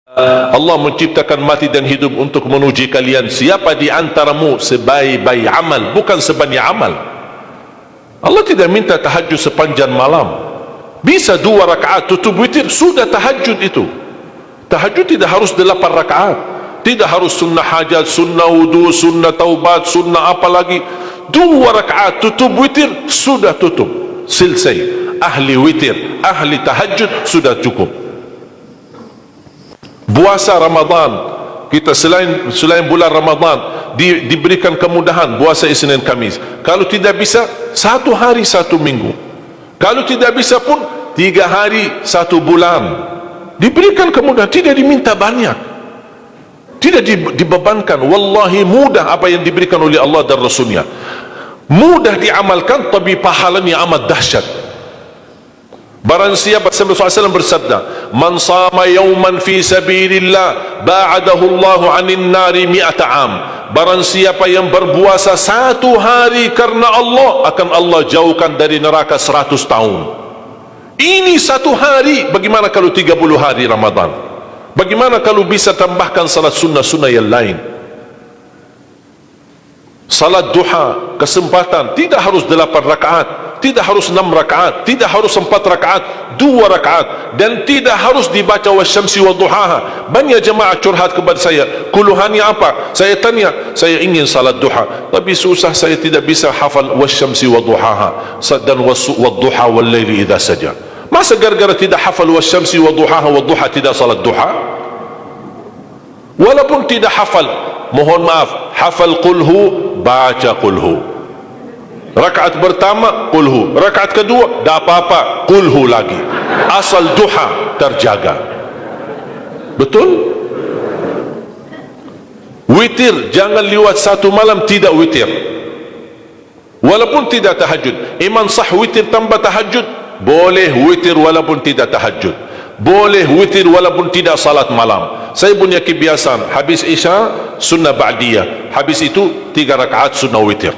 Allah menciptakan mati dan hidup untuk menguji kalian. Siapa di antaramu sebaik-baik amal, bukan sebanyak amal. Allah tidak minta tahajud sepanjang malam. Bisa 2 rakaat tutup witir, sudah tahajud itu. Tahajud tidak harus 8 rakaat, tidak harus sunnah hajat, sunnah wudu, sunnah taubat, sunnah apa lagi. 2 rakaat tutup witir, sudah tutup, selesai. Ahli witir, ahli tahajud sudah cukup. Puasa Ramadan, kita selain bulan Ramadan diberikan kemudahan puasa Isnin Kamis. Kalau tidak bisa 1 hari 1 minggu, kalau tidak bisa pun 3 hari 1 bulan, diberikan kemudahan. Tidak diminta banyak, tidak dibebankan. Wallahi mudah apa yang diberikan oleh Allah dan Rasulnya, mudah diamalkan, tapi pahalanya amat dahsyat. Barang siapa, Rasulullah SAW bersabda, man sama yawman fi sabilillah ba'adahu Allahu anin nari mi'ata am. Barang siapa yang berpuasa 1 hari karena Allah, akan Allah jauhkan dari neraka 100 tahun. Ini 1 hari. Bagaimana kalau 30 hari Ramadan? Bagaimana kalau bisa tambahkan salat sunnah-sunnah yang lain? Salat duha, kesempatan, tidak harus 8 rakaat, tidak harus 6 rakaat, tidak harus 4 rakaat, 2 rakaat, dan tidak harus dibaca wasyamsi wa duhaha. Banyak jemaah curhat kepada saya, keluhannya apa? Saya tanya, saya ingin salat duha, tapi susah, saya tidak bisa hafal wasyamsi wa duhaha dan wadduha wal laili idza saja. Masa gara-gara tidak hafal wasyamsi wa duhaha wa duha tidak salat duha? Walaupun tidak hafal, mohon maaf, hafal qulhu, baca qulhu. Rakaat pertama qulhu, rakaat kedua dah apa-apa qulhu lagi, asal duha terjaga. Betul? Witir jangan lewat 1 malam tidak witir, walaupun tidak tahajud. Iman sah witir tambah tahajud, boleh witir walaupun tidak tahajud, boleh witir walaupun tidak salat malam. Saya punya kebiasaan, habis isya sunnah ba'diyah, habis itu 3 rakaat sunnah witir,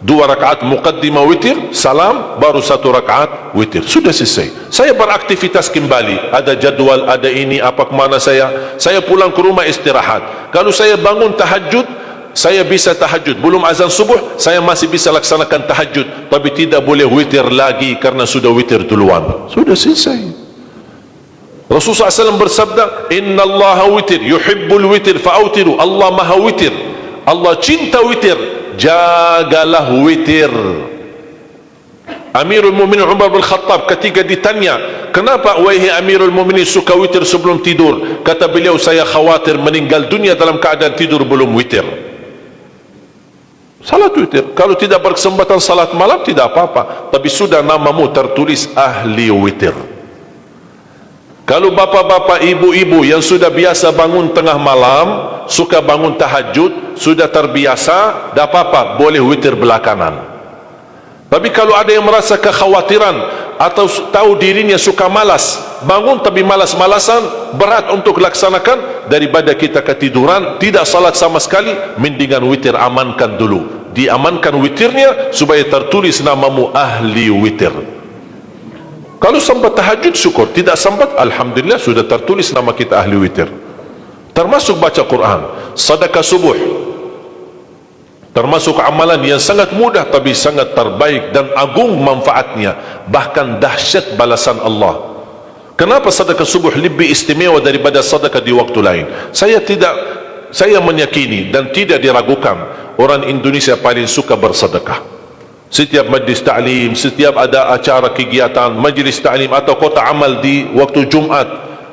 2 rakaat muqaddimah witir, salam, baru 1 rakaat witir, sudah selesai. Saya beraktivitas kembali, ada jadual, ada ini, apa kemana saya pulang ke rumah istirahat. Kalau saya bangun tahajud, saya bisa tahajud, belum azan subuh saya masih bisa laksanakan tahajud, tapi tidak boleh witir lagi karena sudah witir duluan, sudah selesai. Rasulullah SAW bersabda, inna allaha witir yuhibbul witir fa'autiru. Allah maha witir, Allah cinta witir, jagalah witir. Amirul Mu'minin Umar bin Khattab ketika ditanya, kenapa wahai Amirul Mu'minin suka witir sebelum tidur? Kata beliau, saya khawatir meninggal dunia dalam keadaan tidur belum witir. Salat witir, kalau tidak berkesempatan salat malam tidak apa-apa, tapi sudah namamu tertulis ahli witir. Kalau bapak-bapak, ibu-ibu yang sudah biasa bangun tengah malam, suka bangun tahajud, sudah terbiasa, tak apa-apa, boleh witir belakangan. Tapi kalau ada yang merasa kekhawatiran atau tahu dirinya suka malas, bangun tapi malas-malasan, berat untuk laksanakan, daripada kita ketiduran, tidak salat sama sekali, mendingan witir amankan dulu. Diamankan witirnya supaya tertulis namamu ahli witir. Kalau sempat tahajud syukur, tidak sempat alhamdulillah sudah tertulis nama kita ahli witir. Termasuk baca Quran, sedekah subuh, termasuk amalan yang sangat mudah tapi sangat terbaik dan agung manfaatnya, bahkan dahsyat balasan Allah. Kenapa sedekah subuh lebih istimewa daripada sedekah di waktu lain? Saya meyakini dan tidak diragukan, orang Indonesia paling suka bersedekah. Setiap majlis ta'lim, setiap ada acara kegiatan majlis ta'lim atau kota amal di waktu Jumat,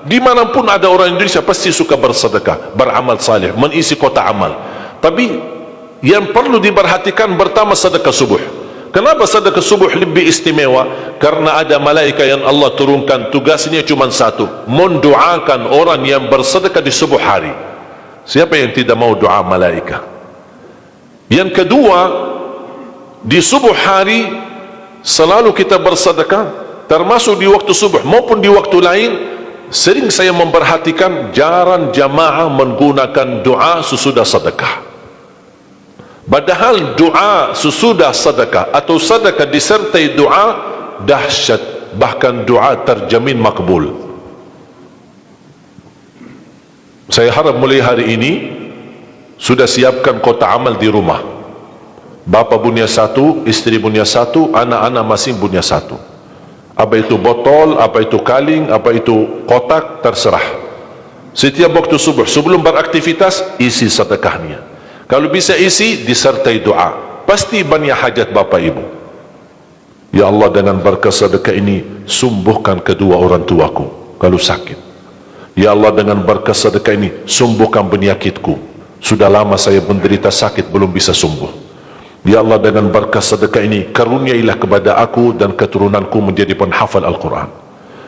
dimanapun ada orang Indonesia pasti suka bersedekah, beramal saleh, mengisi kota amal. Tapi yang perlu diperhatikan pertama sedekah subuh. Kenapa sedekah subuh lebih istimewa? Karena ada malaikat yang Allah turunkan, tugasnya cuma satu, mendoakan orang yang bersedekah di subuh hari. Siapa yang tidak mau doa malaikat? Yang kedua, di subuh hari selalu kita bersedekah, termasuk di waktu subuh maupun di waktu lain. Sering saya memperhatikan jarang jamaah menggunakan doa sesudah sedekah. Padahal doa sesudah sedekah atau sedekah disertai doa dahsyat, bahkan doa terjamin makbul. Saya harap mulai hari ini sudah siapkan kotak amal di rumah. Bapa punya satu, istri punya satu, anak-anak masing punya satu. Apa itu botol, apa itu kaling, apa itu kotak, terserah. Setiap waktu subuh sebelum beraktivitas, isi sedekahnya. Kalau bisa isi, disertai doa. Pasti banyak hajat bapa ibu. Ya Allah, dengan berkah sedekah ini sembuhkan kedua orang tuaku kalau sakit. Ya Allah, dengan berkah sedekah ini sembuhkan penyakitku. Sudah lama saya menderita sakit belum bisa sembuh. Ya Allah, dengan berkah sedekah ini karuniailah kepada aku dan keturunanku menjadi penghafal Al-Quran.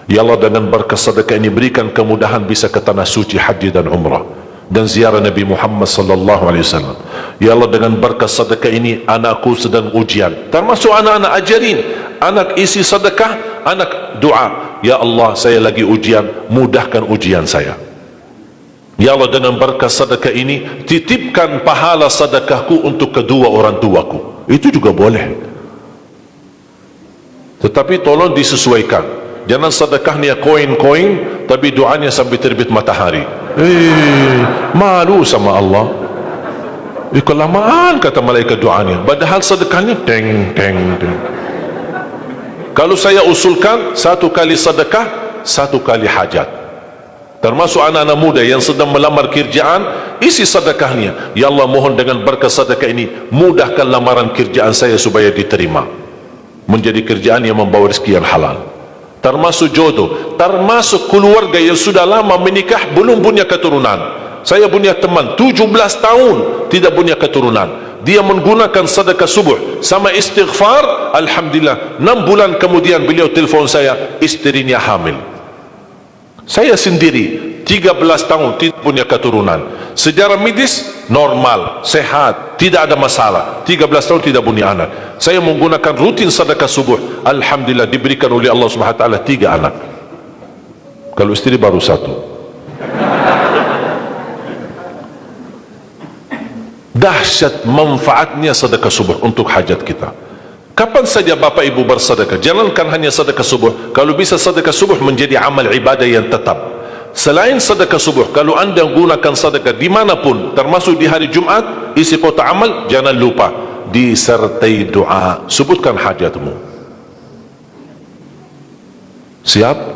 Ya Allah, dengan berkah sedekah ini berikan kemudahan bisa ke tanah suci haji dan umrah dan ziarah Nabi Muhammad sallallahu alaihi wasallam. Ya Allah, dengan berkah sedekah ini anakku sedang ujian, termasuk anak-anak ajarin, anak isi sedekah, anak doa. Ya Allah, saya lagi ujian, mudahkan ujian saya. Ya Allah, dengan berkah sedekah ini titipkan pahala sedekahku untuk kedua orang tuaku. Itu juga boleh, tetapi tolong disesuaikan. Jangan sedekahnya koin-koin tapi doanya sampai terbit matahari. Malu sama Allah. Kelamaan kata malaikat doanya, padahal sedekahnya teng teng teng. Kalau saya usulkan, satu kali sedekah, satu kali hajat. Termasuk anak-anak muda yang sedang melamar kerjaan, isi sedekahnya. Ya Allah, mohon dengan berkah sedekah ini mudahkan lamaran kerjaan saya supaya diterima, menjadi kerjaan yang membawa rezeki yang halal. Termasuk jodoh, termasuk keluarga yang sudah lama menikah belum punya keturunan. Saya punya teman 17 tahun tidak punya keturunan. Dia menggunakan sedekah subuh sama istighfar, alhamdulillah 6 bulan kemudian beliau telefon saya, istrinya hamil. Saya sendiri 13 tahun tidak punya keturunan. Sejarah medis normal, sehat, tidak ada masalah. 13 tahun tidak punya anak. Saya menggunakan rutin sedekah subuh, alhamdulillah diberikan oleh Allah Subhanahu wa taala 3 anak. Kalau istri baru 1. Dahsyat manfaatnya sedekah subuh untuk hajat kita. Kapan saja Bapak Ibu bersedekah, jangankan hanya sedekah subuh. Kalau bisa sedekah subuh menjadi amal ibadah yang tetap. Selain sedekah subuh, kalau anda gunakan sedekah dimanapun, termasuk di hari Jumat, isi kotak amal, jangan lupa disertai doa. Sebutkan hajatmu. Siap?